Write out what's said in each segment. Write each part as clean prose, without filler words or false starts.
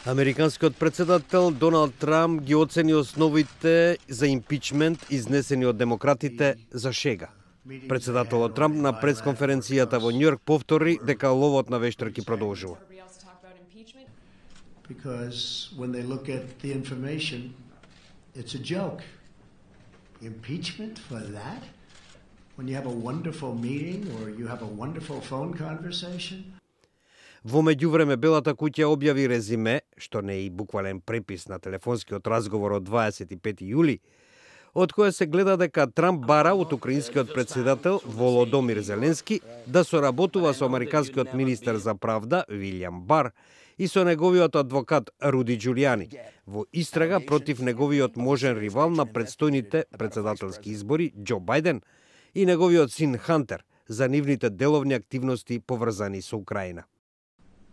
Американскиот председател Доналд Трамп ги оцени основите за импичмент изнесени од демократите за шега. Председателот Трамп на пресконференцијата во Њујорк повтори дека ловот на вештарки продолжува. Because when they look at the information, it's a joke. Impeachment for that? When you have a wonderful meeting or you have a wonderful phone conversation? Во меѓувреме Белата куќа објави резиме, што не е и буквален препис на телефонскиот разговор од 25 јули, од која се гледа дека Трамп бара од украинскиот председател Володомир Зеленски да соработува со американскиот министер за правда Вилјам Бар и со неговиот адвокат Руди Џулијани во истрага против неговиот можен ривал на предстојните председателски избори Џо Бајден и неговиот син Хантер за нивните деловни активности поврзани со Украина.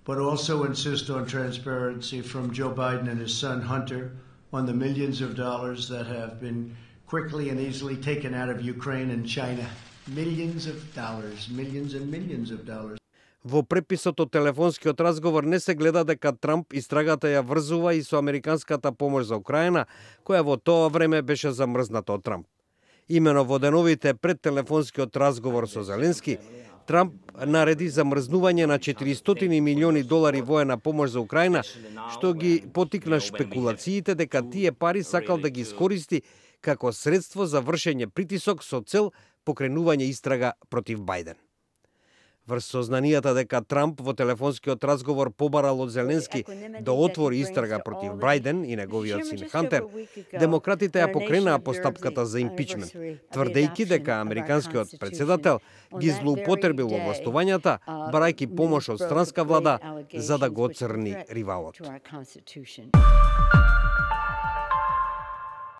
But also insist on transparency from Joe Biden and his son Hunter on the millions of dollars that have been quickly and easily taken out of Ukraine and China. Millions of dollars, millions and millions of dollars. Во преписот од телефонскиот разговор не се гледа дека Трамп истрагата ја врзува и со американската помош за Украина, која во тоа време беше замрзната од Трамп. Имено во деновите пред телефонскиот разговор со Зеленски, Трамп нареди замрзнување на 400 милиони долари воена помош за Украина, што ги потикна шпекулациите дека тие пари сакал да ги искористи како средство за вршење притисок со цел покренување истрага против Бајден. Врз сознанијата дека Трамп во телефонскиот разговор побарал од Зеленски да отвори истрага против Бајден и неговиот син Хантер, демократите ја покренаа постапката за импичмент, тврдејќи дека американскиот председател ги злоупотребил овластувањата, барајќи помош од странска влада за да го оцрни ривалот.